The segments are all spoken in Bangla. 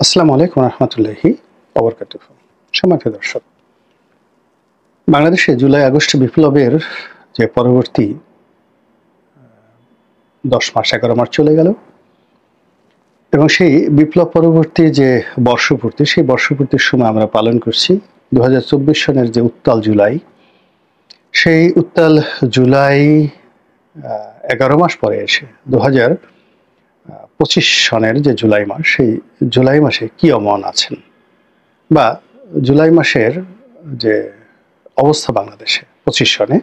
আসসালামু আলাইকুম রহমতুল্লাহি ওবরকাতুহু। সম্মানিত দর্শক, বাংলাদেশে জুলাই আগস্ট বিপ্লবের যে পরবর্তী 10 মাস 11 মাস চলে গেল এবং সেই বিপ্লব পরবর্তী যে বর্ষপূর্তি, সেই বর্ষপূর্তির সময় আমরা পালন করছি 2024 সনের যে উত্তাল জুলাই। সেই উত্তাল জুলাই 11 মাস পরে এসে 2025 সনের যে জুলাই মাস, সেই জুলাই মাসে কি অমন আছেন বা জুলাই মাসের যে অবস্থা বাংলাদেশে 25 সনে,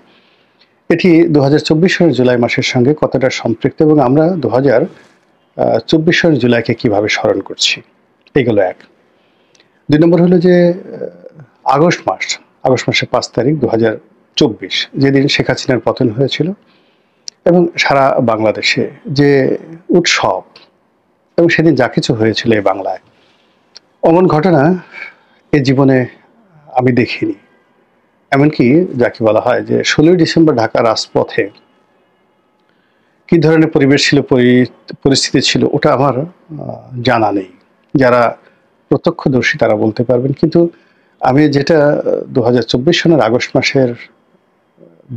এটি 2024 সনের জুলাই মাসের সঙ্গে কতটা সম্পৃক্ত এবং আমরা 2024 সনের জুলাইকে কিভাবে স্মরণ করছি, এগুলো এক। 2 নম্বর হলো যে আগস্ট মাসের 5 তারিখ 2024, যেদিন শেখ হাসিনার পতন হয়েছিল এবং সারা বাংলাদেশে যে উৎসব এবং সেদিন যা কিছু হয়েছিল এই বাংলায়, অমন ঘটনা এ জীবনে আমি দেখিনি। এমনকি যাকে বলা হয় যে 16ই ডিসেম্বর ঢাকার রাজপথে কি ধরনের পরিবেশ ছিল, পরিস্থিতি ছিল, ওটা আমার জানা নেই। যারা প্রত্যক্ষদর্শী তারা বলতে পারবেন। কিন্তু আমি যেটা 2024 সনের আগস্ট মাসের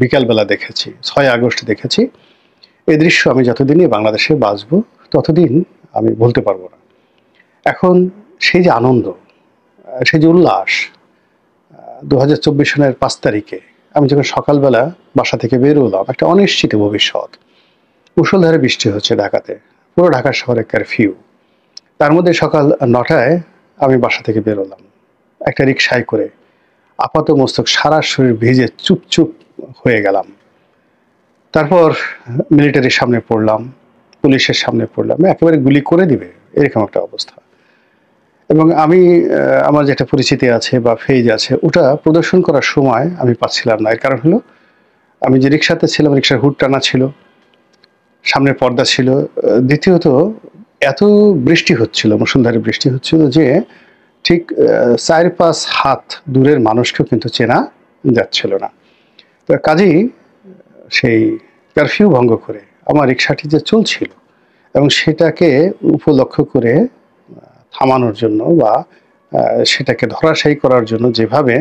বিকালবেলা দেখেছি, 6 আগস্ট দেখেছি, এই দৃশ্য আমি যতদিনই বাংলাদেশে বাঁচব ততদিন আমি ভুলতে পারবো না। এখন সেই যে আনন্দ, সেই যে উল্লাস, 2024 সনের 5 তারিখে আমি যখন সকালবেলা বাসা থেকে বের হলাম, একটা অনিশ্চিত ভবিষ্যৎ, মুষলধারে বৃষ্টি হচ্ছে ঢাকাতে, পুরো ঢাকা শহরে কারফিউ, তার মধ্যে সকাল 9টায় আমি বাসা থেকে বের হলাম একটা রিকশায় করে, আপাত মস্তক সারা শরীর ভিজে চুপচুপ হয়ে গেলাম। তারপর মিলিটারির সামনে পড়লাম, পুলিশের সামনে পড়লাম, একেবারে গুলি করে দিবে এরকম একটা অবস্থা। এবং আমি আমার যেটা পরিচিতি আছে বা ফেজ আছে, ওটা প্রদর্শন করার সময় আমি পাচ্ছিলাম না। এর কারণ হলো আমি যে রিক্সাতে ছিলাম, রিক্সার হুড টানা ছিল, সামনের পর্দা ছিল। দ্বিতীয়ত এত বৃষ্টি হচ্ছিল, মুষলধারে বৃষ্টি হচ্ছিল যে ঠিক 4-5 হাত দূরের মানুষকেও কিন্তু চেনা যাচ্ছিল না। তো কাজেই সেই কারফিউ ভঙ্গ করে আমার রিক্সাটি যে চলছিল এবং সেটাকে উপলক্ষ করে থামানোর জন্য বা সেটাকে ধরাশায়ী করার জন্য যেভাবে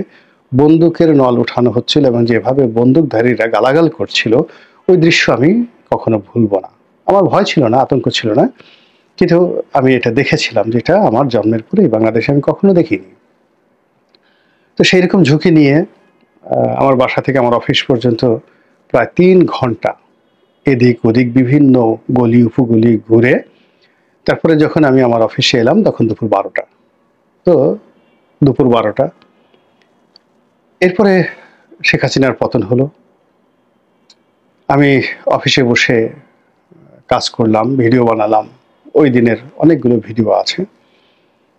বন্দুকের নল উঠানো হচ্ছিল এবং যেভাবে বন্দুকধারীরা গালাগাল করছিল, ওই দৃশ্য আমি কখনো ভুলবো না। আমার ভয় ছিল না, আতঙ্ক ছিল না, কিন্তু আমি এটা দেখেছিলাম, যেটা আমার জন্মের পরেই বাংলাদেশে আমি কখনো দেখিনি। তো সেই রকম ঝুঁকি নিয়ে আমার বাসা থেকে আমার অফিস পর্যন্ত প্রায় 3 ঘন্টা এদিক ওদিক বিভিন্ন গলি উপগলি ঘুরে তারপরে যখন আমি আমার অফিসে এলাম তখন দুপুর 12টা। তো দুপুর 12টা, এরপরে শেখ হাসিনার পতন হলো। আমি অফিসে বসে কাজ করলাম, ভিডিও বানালাম, ওই দিনের অনেকগুলো ভিডিও আছে।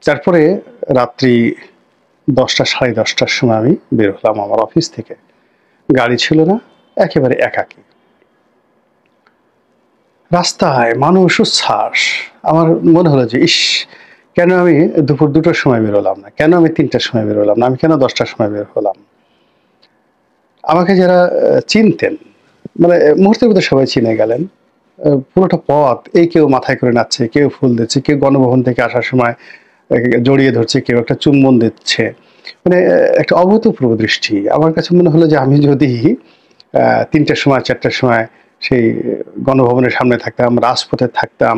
তারপরে রাত্রি 10টা 10:30টার সময় আমি বের হলাম আমার অফিস থেকে। গাড়ি ছিল না, একেবারে একাকী রাস্তায়, মানুষ উচ্ছ্বাস। আমার মনে হলো যে ইস, কেন আমি দুপুর 2টার সময় বেরোলাম না, কেন আমি 3টার সময় বেরোলাম না, আমি কেন 10টার সময় বের হলাম। আমাকে যারা চিনতেন, মানে মুহূর্তের মধ্যে সবাই চিনে গেলেন। পুরোটা পথ এই কেউ মাথায় করে নাচছে, কেউ ফুল দিচ্ছে, কেউ গণভবন থেকে আসার সময় জড়িয়ে ধরছে, কেউ একটা চুম্বন দিচ্ছে, মানে একটা অভূতপূর্ব দৃষ্টি। আমার কাছে মনে হলো যে আমি যদি 3টার সময় 4টার সময় সেই গণভবনের সামনে থাকতাম, রাজপথে থাকতাম,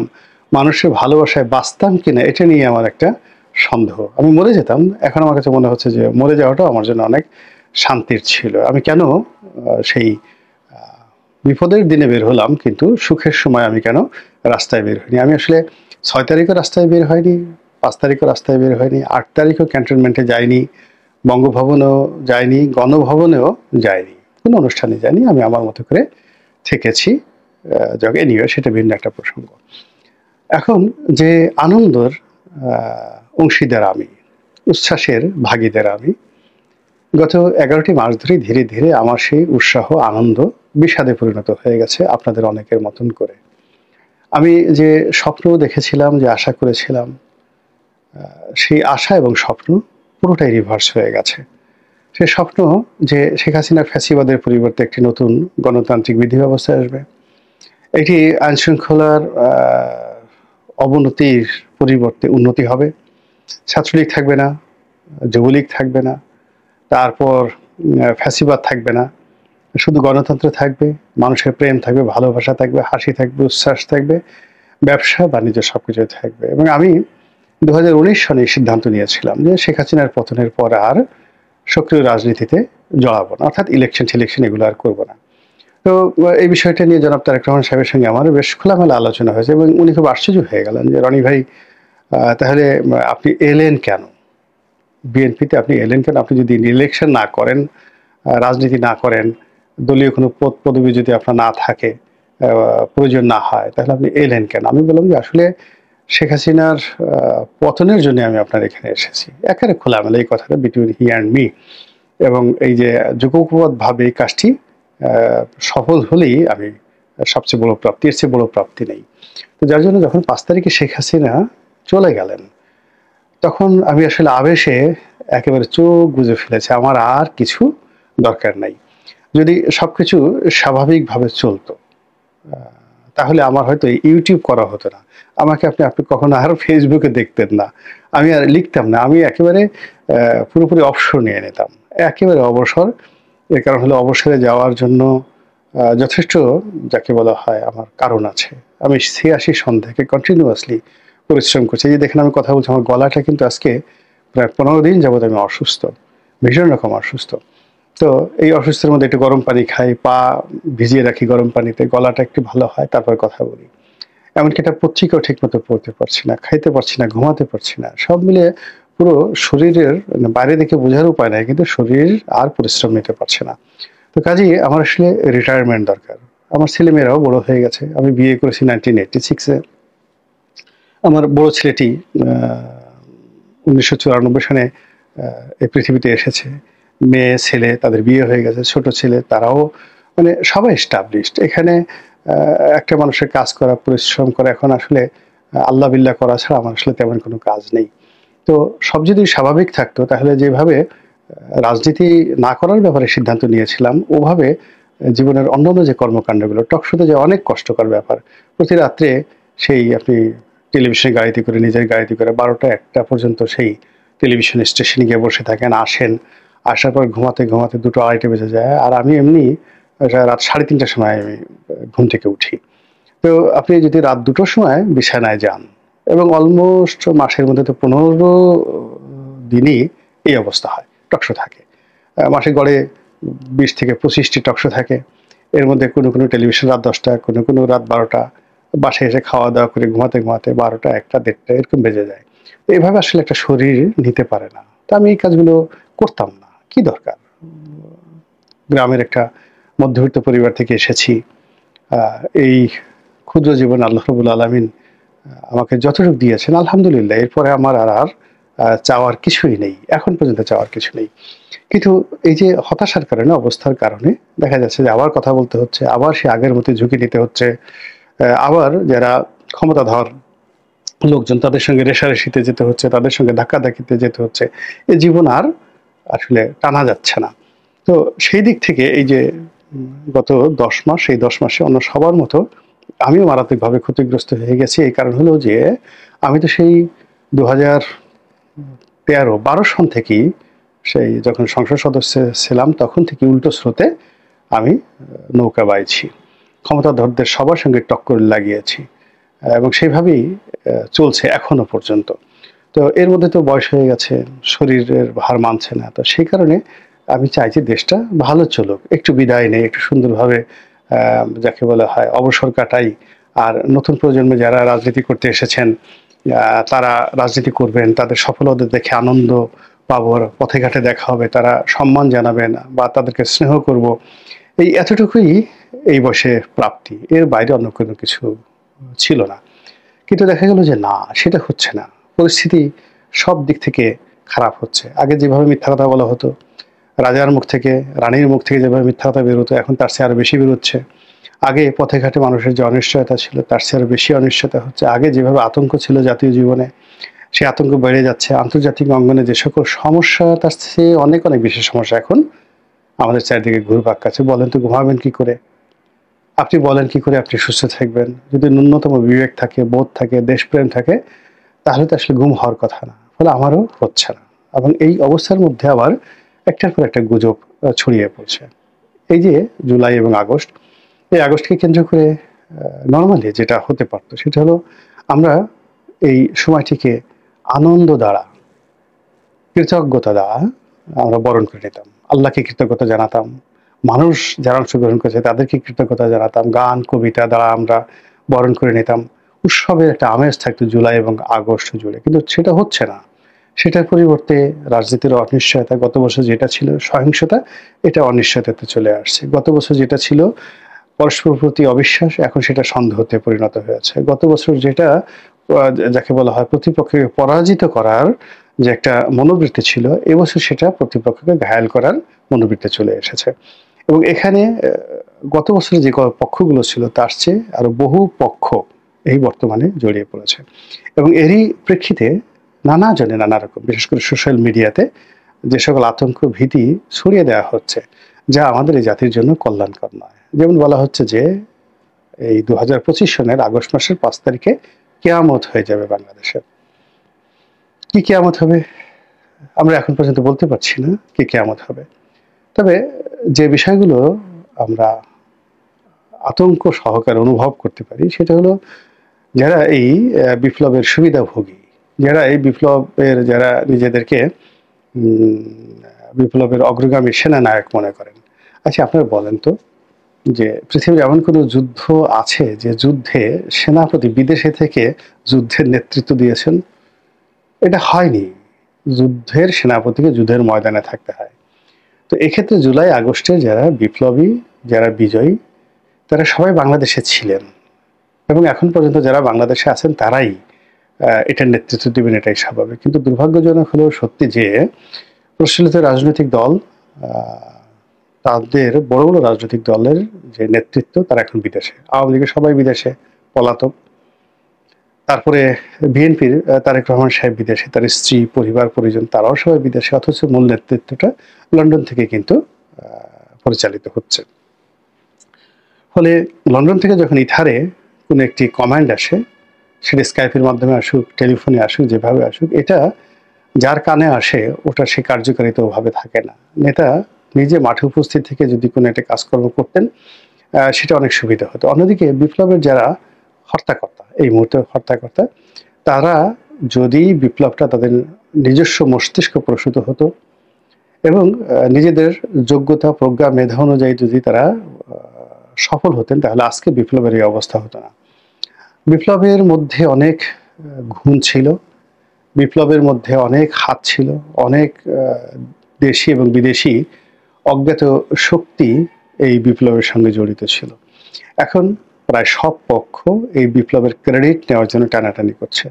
মানুষের ভালোবাসায় বাঁচতাম কিনা, এটা নিয়ে আমার একটা সন্দেহ। আমি মরে যেতাম। এখন আমার কাছে মনে হচ্ছে যে মরে যাওয়াটাও আমার জন্য অনেক শান্তির ছিল। আমি কেন সেই বিপদের দিনে বের হলাম, কিন্তু সুখের সময় আমি কেন রাস্তায় বের হইনি। আমি আসলে 6 তারিখও রাস্তায় বের হয়নি, 5 তারিখও রাস্তায় বের হয়নি, 8 তারিখও ক্যান্টনমেন্টে যাইনি, বঙ্গভবনেও যাইনি, গণভবনেও যাইনি, কোনো অনুষ্ঠানে যাইনি। আমি আমার মতো করে থেকেছি। এনিওয়ে, সেটা ভিন্ন একটা প্রসঙ্গ। এখন যে আনন্দের অংশীদার আমি, উচ্ছ্বাসের ভাগীদার আমি, গত 11টি মাস ধরে ধীরে ধীরে আমার সেই উৎসাহ আনন্দ বিষাদে পরিণত হয়ে গেছে আপনাদের অনেকের মতন করে। আমি যে স্বপ্ন দেখেছিলাম, যে আশা করেছিলাম, সেই আশা এবং স্বপ্ন পুরোটাই রিভার্স হয়ে গেছে। সেই স্বপ্ন যে শেখ হাসিনার ফ্যাসিবাদের পরিবর্তে একটি নতুন গণতান্ত্রিক বিধি ব্যবস্থা আসবে, এটি আইনশৃঙ্খলার অবনতির পরিবর্তে উন্নতি হবে, ছাত্রলীগ থাকবে না, যুবলীগ থাকবে না, তারপর ফ্যাসিবাদ থাকবে না, শুধু গণতন্ত্র থাকবে, মানুষের প্রেম থাকবে, ভালোবাসা থাকবে, হাসি থাকবে, উচ্ছ্বাস থাকবে, ব্যবসা বাণিজ্য সবকিছুই থাকবে। এবং আমি 2019 সনে সিদ্ধান্ত নিয়েছিলাম যে শেখ হাসিনার পতনের পর আর সক্রিয় রাজনীতিতে জড়াবো না, অর্থাৎ ইলেকশন এগুলো আর করবো না। তো এই বিষয়টা নিয়ে জনাব তারেক রহমান সাহেবের সঙ্গে আমার বেশ খোলামেলা আলোচনা হয়েছে এবং উনি খুব আশ্চর্য হয়ে গেলেন যে রনি ভাই, তাহলে আপনি এলেন কেন বিএনপিতে? আপনি এলেন কেন? আপনি যদি ইলেকশন না করেন, রাজনীতি না করেন, দলীয় কোনো পদ পদবি যদি আপনার না থাকে, প্রয়োজন না হয়, তাহলে আপনি এলেন কেন? আমি বললাম যে আসলে শেখ হাসিনার পতনের জন্য আমি আপনার এখানে এসেছি। একেবারে খোলামেলা এই কথাটা বিটুইন হি অ্যান্ড মি। এবং এই যে যুগোপবাদভাবে এই কাজটি সফল হলেই আমি সবচেয়ে বড় প্রাপ্তি, এর চেয়ে বড় প্রাপ্তি নেই। তো যার জন্য যখন 5 তারিখে শেখ হাসিনা চলে গেলেন, তখন আমি আসলে আবেশে একেবারে চোখ বুজে ফেলেছি। আমার আর কিছু দরকার নাই। যদি সবকিছু স্বাভাবিকভাবে চলতো, তাহলে আমার হয়তো ইউটিউব করা হতো না। আমাকে আপনি কখনো আর ফেসবুকে দেখতেন না। আমি আর লিখতাম না। আমি একেবারে পুরোপুরি অবসর নিয়ে নিতাম। একেবারে অবসর। এর কারণ হলো অবসরে যাওয়ার জন্য যথেষ্ট যাকে বলা হয় আমার কারণ আছে। আমি ৮৬ সন থেকে কন্টিনিউয়াসলি পরিশ্রম করছি। এই যে দেখেন আমি কথা বলছি, আমার গলাটা কিন্তু আজকে প্রায় ১৫ দিন যাবৎ আমি অসুস্থ। ভীষণ রকম অসুস্থ। তো এই অসুস্থের মধ্যে একটু গরম পানি খাই, পা ভিজিয়ে রাখি গরম পানিতে, গলাটা একটু ভালো হয়, তারপর কথা বলি। এমনকি একটা পত্রিকাও ঠিকমতো পড়তে পারছি না, খাইতে পারছি না, ঘুমাতে পারছি না। সব মিলিয়ে পুরো শরীরের বাইরে দেখে বোঝার উপায় নাই, কিন্তু শরীর আর পরিশ্রম নিতে পারছে না। তো কাজেই আমার আসলে রিটায়ারমেন্ট দরকার। আমার ছেলেমেয়েরাও বড় হয়ে গেছে। আমি বিয়ে করেছি 1986 এ। আমার বড় ছেলেটি ১৯৯৪ সনে এই পৃথিবীতে এসেছে। মেয়ে, ছেলে তাদের বিয়ে হয়ে গেছে। ছোট ছেলে তারাও মানে সবাই এস্টাবলিশড। এখানে একটা মানুষের কাজ করা, পরিশ্রম করা এখন আসলে আল্লাহ বিল্লাহ করা ছাড়া আমার আসলে তেমন কোনো কাজ নেই। তো সব যদি স্বাভাবিক থাকতো, তাহলে যেভাবে রাজনীতি না করার ব্যাপারে সিদ্ধান্ত নিয়েছিলাম, ওভাবে জীবনের অন্যান্য যে কর্মকাণ্ডগুলো, টকশোতে যে অনেক কষ্টকর ব্যাপার। প্রতি রাত্রে সেই আপনি টেলিভিশনে গাড়িতে করে, নিজের গাড়িতে করে ১২টা ১টা পর্যন্ত সেই টেলিভিশন স্টেশনে গিয়ে বসে থাকেন, আসেন। আসার পর ঘুমাতে ২টো ২.৫টা বেজে যায়। আর আমি এমনি রাত ৩:৩০টার সময় আমি ঘুম থেকে উঠি। তো আপনি যদি রাত ২টোর সময় বিছানায় যান এবং অলমোস্ট মাসের মধ্যে তো ১৫ দিনই এই অবস্থা হয়, টকশো থাকে। মাসে গড়ে ২০ থেকে ২৫টি টকশো থাকে। এর মধ্যে কোনো টেলিভিশন রাত ১০টা, কোনো রাত ১২টা। বাসায় এসে খাওয়া-দাওয়া করে ঘুমাতে ১২টা, ১টা, ১:৩০ এরকম বেজে যায়। এভাবে আসলে একটা শরীর নিতে পারে না। তো আমি এই কাজগুলো করতাম না। কি দরকার? গ্রামের একটা মধ্যবিত্ত পরিবার থেকে এসেছি। এই ক্ষুদ্র জীবনে আল্লাহ রাব্বুল আলামিন আমাকে যতটুকু দিয়েছেন আলহামদুলিল্লাহ। এরপরে আমার আর চাওয়ার কিছুই নেই। এখন পর্যন্ত চাওয়ার কিছু নেই। কিন্তু এই যে হতাশার কারণে, অবস্থার কারণে দেখা যাচ্ছে যে আবার কথা বলতে হচ্ছে, আবার সে আগের মতো ঝুঁকি নিতে হচ্ছে। আবার যারা ক্ষমতাধর লোকজন তাদের সঙ্গে রেষারেষিতে যেতে হচ্ছে, তাদের সঙ্গে ধাক্কাধাক্কিতে যেতে হচ্ছে। এ জীবন আর আসলে টানা যাচ্ছে না। তো সেই দিক থেকে এই যে গত ১০ মাস, এই ১০ মাসে অন্য সবার মতো আমিও মারাত্মকভাবে ক্ষতিগ্রস্ত হয়ে গেছি। এই কারণ হলো যে আমি তো সেই ২০১৩-১২ সন থেকেই, সেই যখন সংসদ সদস্য ছিলাম তখন থেকে উল্টো স্রোতে আমি নৌকা বাইছি। ক্ষমতাধরদের সবার সঙ্গে টক্কর লাগিয়েছি এবং সেইভাবেই চলছে এখনো পর্যন্ত। তো এর মধ্যে তো বয়স হয়ে গেছে, শরীরের ভার মানছে না। তো সেই কারণে আমি চাই যে দেশটা ভালো চলুক, একটু বিদায় নেই, একটু সুন্দরভাবে যাকে বলা হয় অবসর কাটাই। আর নতুন প্রজন্মে যারা রাজনীতি করতে এসেছেন, তারা রাজনীতি করবেন, তাদের সফলতা দেখে আনন্দ পাবো, পথে ঘাটে দেখা হবে, তারা সম্মান জানাবেন বা তাদেরকে স্নেহ করব। এই এতটুকুই এই বয়সে প্রাপ্তি। এর বাইরে অন্য কোনো কিছু ছিল না। কিন্তু দেখা গেল যে না, সেটা হচ্ছে না। পরিস্থিতি সব দিক থেকে খারাপ হচ্ছে। আগে যেভাবে মিথ্যা কথা বলা হতো, রাজার মুখ থেকে, রানীর মুখ থেকে যেভাবে মিথ্যা কথা বের হতো, এখন তার চেয়ে আরো বেশি বেরোচ্ছে। আগে পথে ঘাটে মানুষের যে অনিশ্চয়তা ছিল, তার চেয়ে আরো বেশি অনিশ্চয়তা হচ্ছে। আগে যেভাবে আতঙ্ক ছিল জাতীয় জীবনে, সেই আতঙ্ক বেড়ে যাচ্ছে। আন্তর্জাতিক অঙ্গনে যে সকল সমস্যা, তার চেয়ে অনেক বেশি সমস্যা এখন আমাদের চারিদিকে ঘুরপাক খাচ্ছে। বলেন তো ঘুমাবেন কি করে? আপনি বলেন কি করে আপনি সুস্থ থাকবেন? যদি ন্যূনতম বিবেক থাকে, বোধ থাকে, দেশপ্রেম থাকে, তাহলে তো আসলে গুম হওয়ার কথা না। ফলে আমারও হচ্ছে না। এবং এই অবস্থার মধ্যে আবার একটার পর একটা গুজব ছড়িয়ে পড়ছে। এই যে জুলাই এবং আগস্ট, এই আগস্টকে কেন্দ্র করে নরমালি যেটা হতে পারতো সেটা হলো আমরা এই সময়টিকে আনন্দ দ্বারা, কৃতজ্ঞতা দ্বারা আমরা বরণ করে নিতাম। আল্লাহকে কৃতজ্ঞতা জানাতাম। মানুষ যারা অংশগ্রহণ করেছে তাদেরকে কৃতজ্ঞতা জানাতাম। গান, কবিতা দ্বারা আমরা বরণ করে নিতাম। উৎসবের একটা আমেজ থাকতো জুলাই এবং আগস্ট জুড়ে। কিন্তু সেটা হচ্ছে না। সেটার পরিবর্তে রাজনীতির অনিশ্চয়তা, গত বছর যেটা ছিল সহিংসতা, এটা অনিশ্চয়তাতে চলে আসছে। গত বছর যেটা ছিল পরস্পর প্রতি অবিশ্বাস, এখন সেটা সন্দেহতে পরিণত হয়েছে। গত বছর যেটা যাকে বলা হয় প্রতিপক্ষকে পরাজিত করার যে একটা মনোবৃত্তি ছিল, এবছর সেটা প্রতিপক্ষকে ঘায়েল করার মনোবৃত্তি চলে এসেছে। এবং এখানে গত বছরে যে পক্ষগুলো ছিল তার চেয়ে আরো বহু পক্ষ এই বর্তমানে জড়িয়ে পড়েছে। এবং এরই প্রেক্ষিতে নানা জনে নানা রকম, বিশেষ করে সোশ্যাল মিডিয়াতে যে সকল আতঙ্ক ভীতি ছড়িয়ে দেওয়া হচ্ছে, যা আমাদের এই জাতির জন্য কল্যাণকর নয়। যেমন বলা হচ্ছে যে এই 2025 সনের আগস্ট মাসের 5 তারিখে কেয়ামত হয়ে যাবে বাংলাদেশে। কি কেয়ামত হবে আমরা এখন পর্যন্ত বলতে পারছি না কি কেয়ামত হবে। তবে যে বিষয়গুলো আমরা আতঙ্ক সহকারে অনুভব করতে পারি সেটা হলো যারা এই বিপ্লবের সুবিধাভোগী, যারা এই বিপ্লবের যারা নিজেদেরকে বিপ্লবের অগ্রগামী সেনানায়ক মনে করেন। আচ্ছা আপনারা বলেন তো যে পৃথিবীর এমন কোনো যুদ্ধ আছে যে যুদ্ধে সেনাপতি বিদেশে থেকে যুদ্ধের নেতৃত্ব দিয়েছেন? এটা হয়নি। যুদ্ধের সেনাপতিকে যুদ্ধের ময়দানে থাকতে হয়। তো এক্ষেত্রে জুলাই আগস্টে যারা বিপ্লবী, যারা বিজয়ী, তারা সবাই বাংলাদেশে ছিলেন এবং এখন পর্যন্ত যারা বাংলাদেশে আছেন তারাই এটার নেতৃত্ব দিবেন, এটাই স্বাভাবিক। কিন্তু দুর্ভাগ্যজনক হলেও সত্যি যে প্রচলিত রাজনৈতিক দল, তাদের বড় বড় রাজনৈতিক দলের যে নেতৃত্ব তারা এখন বিদেশে। আওয়ামী লীগের সবাই বিদেশে পলাতক। তারপরে বিএনপির তারেক রহমান সাহেব বিদেশে, তার স্ত্রী, পরিবার, পরিজন তারাও সবাই বিদেশে, অথচ মূল নেতৃত্বটা লন্ডন থেকে কিন্তু পরিচালিত হচ্ছে। ফলে লন্ডন থেকে যখন ইথারে কোনো একটি কমান্ড আসে, সেটা স্কাইপের মাধ্যমে আসুক, টেলিফোনে আসুক, যেভাবে আসুক, এটা যার কানে আসে ওটা সে কার্যকারিতা ওভাবে থাকে না। নেতা নিজে মাঠে উপস্থিত থেকে যদি কোনো একটা কাজকর্ম করতেন সেটা অনেক সুবিধা হতো। অন্যদিকে বিপ্লবের যারা হর্তাকর্তা, এই মুহূর্তে হর্তাকর্তা, তারা যদি বিপ্লবটা তাদের নিজস্ব মস্তিষ্ক প্রসূত হতো এবং নিজেদের যোগ্যতা, প্রজ্ঞা, মেধা অনুযায়ী যদি তারা সফল হতেন, তাহলে আজকে বিপ্লবের এই অবস্থা হতো না। বিপ্লবের মধ্যে অনেক গুণ ছিল, বিপ্লবের মধ্যে অনেক হাত ছিল, অনেক দেশি এবং বিদেশি অজ্ঞাত শক্তি এই বিপ্লবের সঙ্গে জড়িত ছিল। এখন প্রায় সব পক্ষ এই বিপ্লবের ক্রেডিট নেওয়ার জন্য টানাটানি করছে।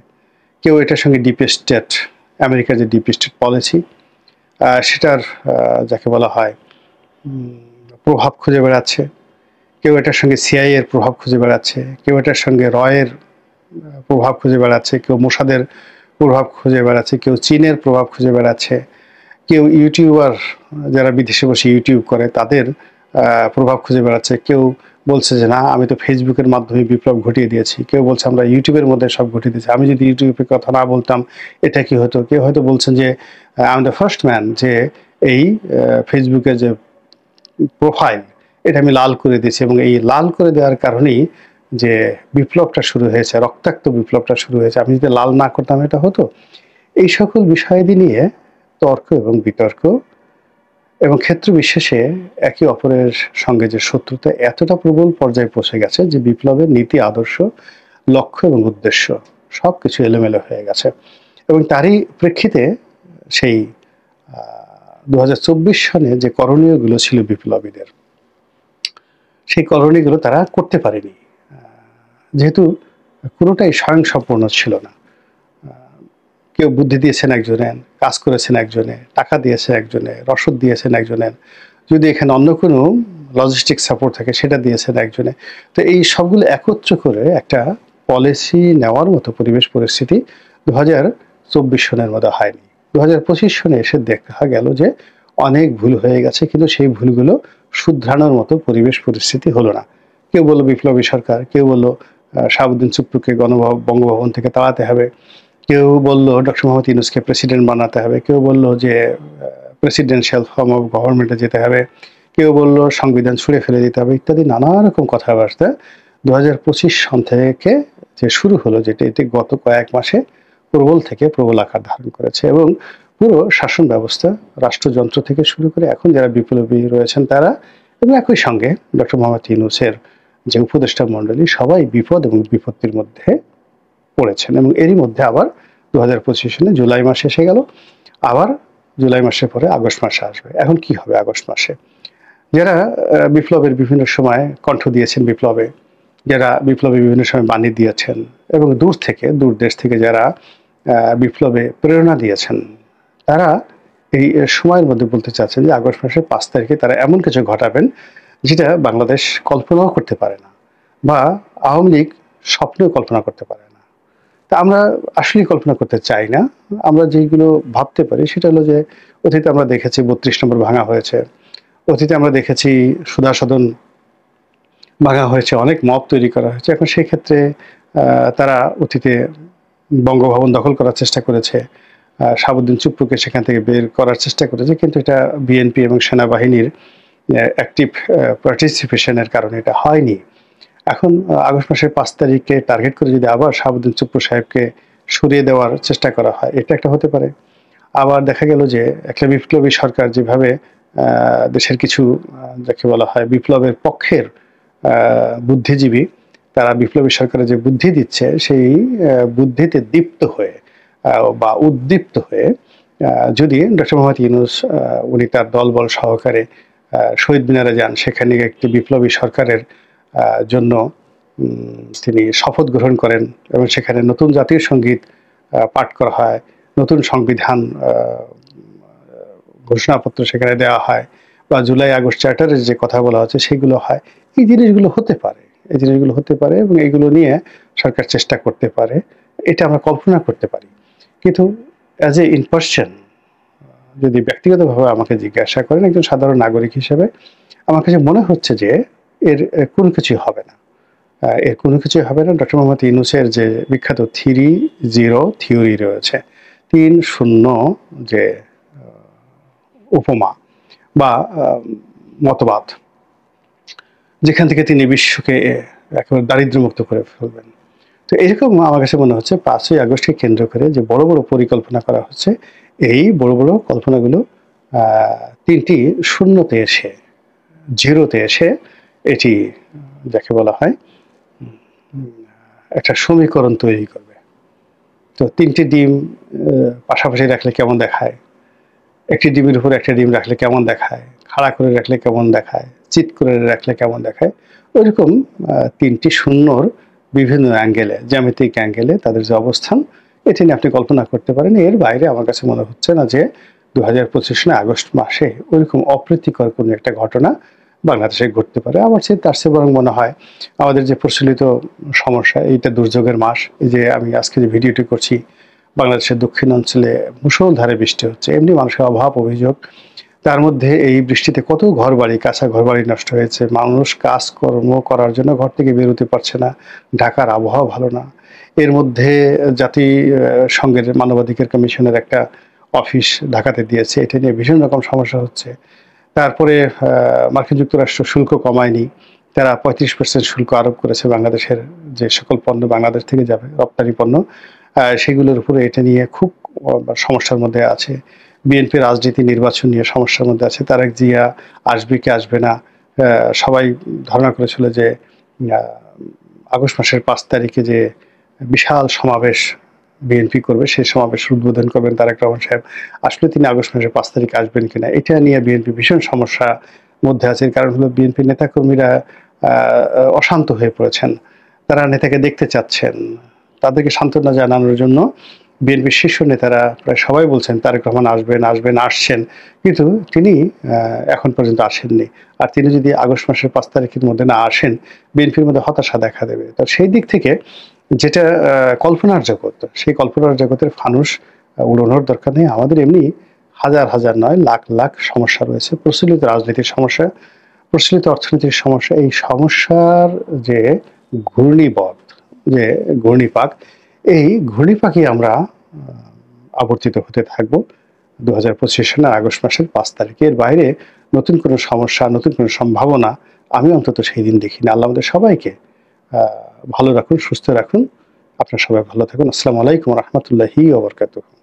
কেউ এটার সঙ্গে ডিপ স্টেট, আমেরিকার যে ডিপ স্টেট পলিসি, সেটার যাকে বলা হয় প্রভাব খুঁজে বেড়াচ্ছে। কেউ এটার সঙ্গে সিআইএ এর প্রভাব খুঁজে বেড়াচ্ছে, কেউ এটার সঙ্গে রয়ের প্রভাব খুঁজে বেড়াচ্ছে, কেউ মোসাদের প্রভাব খুঁজে বেড়াচ্ছে, কেউ চীনের প্রভাব খুঁজে বেড়াচ্ছে, কেউ ইউটিউবার যারা বিদেশে বসে ইউটিউব করে তাদের প্রভাব খুঁজে বেড়াচ্ছে। কেউ বলছে যে না, আমি তো ফেসবুকের মাধ্যমে বিপ্লব ঘটিয়ে দিয়েছি। কেউ বলছে আমরা ইউটিউবের মধ্যে সব ঘটিয়ে দিয়েছি, আমি যদি ইউটিউবের কথা না বলতাম এটা কি হতো। কেউ হয়তো বলছেন যে I am the first man, যে এই ফেসবুকের যে প্রোফাইল এটা আমি লাল করে দিয়েছি এবং এই লাল করে দেওয়ার কারণেই যে বিপ্লবটা শুরু হয়েছে, রক্তাক্ত বিপ্লবটা শুরু হয়েছে, আমি যদি লাল না করতাম এটা হতো। এই সকল বিষয়াদি নিয়ে তর্ক এবং বিতর্ক এবং ক্ষেত্র বিশেষে একে অপরের সঙ্গে যে শত্রুতা এতটা প্রবল পর্যায়ে পৌঁছে গেছে যে বিপ্লবের নীতি, আদর্শ, লক্ষ্য এবং উদ্দেশ্য সবকিছু এলোমেলো হয়ে গেছে। এবং তারই প্রেক্ষিতে সেই 2024 সনে যে করণীয়গুলো ছিল বিপ্লবীদের, সেই করণীয়গুলো তারা করতে পারেনি, যেহেতু কোনোটাই স্বয়ংসম্পূর্ণ ছিল না। কেউ বুদ্ধি দিয়েছেন একজনে, কাজ করেছেন একজনে, টাকা দিয়েছে একজনে, রসদ দিয়েছেন একজনের, যদি এখানে অন্য কোনো লজিস্টিক সাপোর্ট থাকে সেটা দিয়েছেন একজনে। তো এই সবগুলো একত্র করে একটা পলিসি নেওয়ার মতো পরিবেশ পরিস্থিতি 2024 সনের মধ্যে হয়নি। 2025 সনে এসে দেখা গেল যে অনেক ভুল হয়ে গেছে, কিন্তু সেই ভুলগুলো শুধরানোর মতো পরিবেশ পরিস্থিতি হলো না। কেউ বললো বিপ্লবী সরকার, কেউ বললো শাহাবুদ্দিন চুপ্পুকে বঙ্গভবন থেকে তাড়াতে হবে, কেউ বলল ডক্টর মোহাম্মদ ইউনূসকে প্রেসিডেন্ট বানাতে হবে, কেউ বলল যে প্রেসিডেন্সিয়াল ফর্ম অফ গভর্নমেন্টে যেতে হবে, কেউ বলল সংবিধান ছুঁড়ে ফেলে দিতে হবে, ইত্যাদি নানা রকম কথাবার্তা 2025 সন থেকে যে শুরু হলো, যেটা এটি গত কয়েক মাসে প্রবল থেকে প্রবল আকার ধারণ করেছে এবং পুরো শাসন ব্যবস্থা, রাষ্ট্রযন্ত্র থেকে শুরু করে এখন যারা বিপ্লবী রয়েছেন তারা, এবং একই সঙ্গে ডক্টর মোহাম্মদ ইউনূসের যে উপদেষ্টা মণ্ডলী, সবাই বিপদ এবং বিপত্তির মধ্যে পড়েছেন। এবং এরই মধ্যে আবার 2025 সালে জুলাই মাস এসে গেল, আবার জুলাই মাসের পরে আগস্ট মাসে আসবে। এখন কি হবে আগস্ট মাসে? যারা বিপ্লবের বিভিন্ন সময় কণ্ঠ দিয়েছেন বিপ্লবে, যারা বিপ্লবে বিভিন্ন সময় বাণী দিয়েছেন এবং দূর দেশ থেকে যারা বিপ্লবে প্রেরণা দিয়েছেন, তারা এই সময়ের মধ্যে বলতে চাচ্ছেন যে আগস্ট মাসের 5 তারিখে তারা এমন কিছু ঘটাবেন যেটা বাংলাদেশ কল্পনাও করতে পারে না, বা আওয়ামী লীগ স্বপ্নেও কল্পনা করতে পারে না। তা আমরা আসলেই কল্পনা করতে চাই না। আমরা যেগুলো ভাবতে পারি সেটা হলো যে অতীতে আমরা দেখেছি 32 নম্বর ভাঙা হয়েছে, অতীতে আমরা দেখেছি সুধা সদন ভাঙা হয়েছে, অনেক মব তৈরি করা হয়েছে। এখন সেই ক্ষেত্রে তারা অতীতে বঙ্গভবন দখল করার চেষ্টা করেছে, শাহাবুদ্দিন চুপ্পুকে সেখান থেকে বের করার চেষ্টা করেছে, কিন্তু এটা বিএনপি এবং সেনাবাহিনীর অ্যাক্টিভ পার্টিসিপেশনের কারণে এটা হয়নি। এখন আগস্ট মাসের 5 তারিখকে টার্গেট করে যদি আবার শাহাবুদ্দিন চুপ্পু সাহেবকে সরিয়ে দেওয়ার চেষ্টা করা হয়, এটা একটা হতে পারে। আবার দেখা গেল যে একটা বিপ্লবী সরকার যেভাবে দেশের কিছু যাকে বলা হয় বিপ্লবের পক্ষের বুদ্ধিজীবী, তারা বিপ্লবী সরকারের যে বুদ্ধি দিচ্ছে সেই বুদ্ধিতে দীপ্ত হয়ে বা উদ্দীপ্ত হয়ে যদি ডক্টর মোহাম্মদ ইউনূস উনি তার দলবল সহকারে শহীদ মিনারে যান, সেখানে একটি বিপ্লবী সরকারের জন্য তিনি শপথ গ্রহণ করেন এবং সেখানে নতুন জাতীয় সঙ্গীত পাঠ করা হয়, নতুন সংবিধান ঘোষণাপত্র সেখানে দেওয়া হয়, বা জুলাই আগস্ট চার্টারের যে কথা বলা হচ্ছে সেগুলো হয়। এই জিনিসগুলো হতে পারে, এই জিনিসগুলো হতে পারে এবং এইগুলো নিয়ে সরকার চেষ্টা করতে পারে, এটা আমরা কল্পনা করতে পারি। কিন্তু অ্যাজ এ ইন পার্সন যদি ব্যক্তিগতভাবে আমাকে জিজ্ঞাসা করেন একজন সাধারণ নাগরিক হিসেবে, আমার কাছে মনে হচ্ছে যে এর কোনো কিছুই হবে না, এর কোনো কিছুই হবে না। ডক্টর মোহাম্মদ ইউনূসের যে বিখ্যাত 3-0 থিওরি রয়েছে, 3-0 যে উপমা বা মতবাদ, যেখান থেকে তিনি বিশ্বকে একেবারে দারিদ্র্যমুক্ত করে ফেলবেন। তো এরকম আমার কাছে মনে হচ্ছে 5ই আগস্টকে কেন্দ্র করে যে বড় বড় পরিকল্পনা করা হচ্ছে, এই বড় বড় কল্পনাগুলো 3টি শূন্যতে এসে, জিরোতে এসে এটি যাকে বলা হয় একটা সমীকরণ তৈরি করবে। তো 3টি ডিম পাশাপাশি রাখলে কেমন দেখায়, একটি ডিমের উপর একটা ডিম রাখলে কেমন দেখায়, খাড়া করে রাখলে কেমন দেখায়, চিৎ করে রাখলে কেমন দেখায়, ওইরকম 3টি শূন্যর বিভিন্ন অ্যাঙ্গেলে, জ্যামিতিক অ্যাঙ্গেলে তাদের যে অবস্থান, এটি নিয়ে আপনি কল্পনা করতে পারেন। এর বাইরে আমার কাছে মনে হচ্ছে না যে 2025 সালে আগস্ট মাসে ওইরকম অপ্রীতিকর কোনো একটা ঘটনা বাংলাদেশে ঘটতে পারে। আমার তার চেয়ে বরং মনে হয় আমাদের যে প্রচলিত সমস্যা, এইটা দুর্যোগের মাস, এই যে আমি আজকে যে ভিডিওটি করছি, বাংলাদেশের দক্ষিণ অঞ্চলে মুষলধারে বৃষ্টি হচ্ছে, এমনি মানুষের অভাব অভিযোগ, তার মধ্যে এই বৃষ্টিতে কত ঘরবাড়ি, কাঁচা ঘরবাড়ি নষ্ট হয়েছে, মানুষ কাজকর্ম করার জন্য ঘর থেকে বেরোতে পারছে না, ঢাকার আবহাওয়া ভালো না, এর মধ্যে জাতিসংঘের মানবাধিকার কমিশনের একটা অফিস ঢাকাতে দিয়েছে, এটা নিয়ে ভীষণ রকম সমস্যা হচ্ছে। তারপরে মার্কিন যুক্তরাষ্ট্র শুল্ক কমায়নি, তারা 35% শুল্ক আরোপ করেছে বাংলাদেশের যে সকল পণ্য বাংলাদেশ থেকে যাবে, রপ্তানি পণ্য, সেগুলোর উপরে এটা নিয়ে খুব সমস্যার মধ্যে আছে। বিএনপি রাজনীতি নির্বাচন নিয়ে সমস্যার মধ্যে আছে, তারেক জিয়া আসবে কি আসবে না, সবাই ধারণা করেছিল যে আগস্ট মাসের 5 তারিখে যে বিশাল সমাবেশ বিএনপি করবে, সেই সমাবেশের উদ্বোধন করবেন তারেক রহমান সাহেব, আসলে তিনি আগস্ট মাসের 5 তারিখে আসবেন কিনা, এটা নিয়ে বিএনপি ভীষণ সমস্যা মধ্যে আছে। কারণ হলো বিএনপি নেতাকর্মীরা অশান্ত হয়ে পড়েছেন, তারা নেতাকে দেখতে চাচ্ছেন, তাদেরকে সান্ত্বনা জানানোর জন্য বিএনপির শীর্ষ নেতারা প্রায় সবাই বলছেন তারেক রহমান আসবেন আসবেন, আসছেন, কিন্তু তিনি এখন পর্যন্ত আসেননি। আর তিনি যদি আগস্ট মাসের 5 তারিখের মধ্যে না আসেন, বিএনপির মধ্যে হতাশা দেখা দেবে। তো সেই দিক থেকে যেটা কল্পনার জগৎ, সেই কল্পনার জগতের ফানুস উড়ানোর দরকার নেই। আমাদের এমনি হাজার হাজার নয় লাখ লাখ সমস্যা রয়েছে, প্রচলিত রাজনীতির সমস্যা, প্রচলিত অর্থনীতির সমস্যা। এই সমস্যার যে ঘূর্ণিবধ, যে ঘূর্ণিপাক, এই ঘূর্ণিপাকই আমরা আবর্তিত হতে থাকবো 2025 সালের আগস্ট মাসের 5 তারিখে। এর বাইরে নতুন কোনো সমস্যা, নতুন কোনো সম্ভাবনা আমি অন্তত সেই দিন দেখিনি। আল্লাহ আমাদের সবাইকে ভালো রাখুন, সুস্থ রাখুন। আপনারা সবাই ভালো থাকুন। আসসালামু আলাইকুম ওয়া রাহমাতুল্লাহি ওয়া বারাকাতুহু।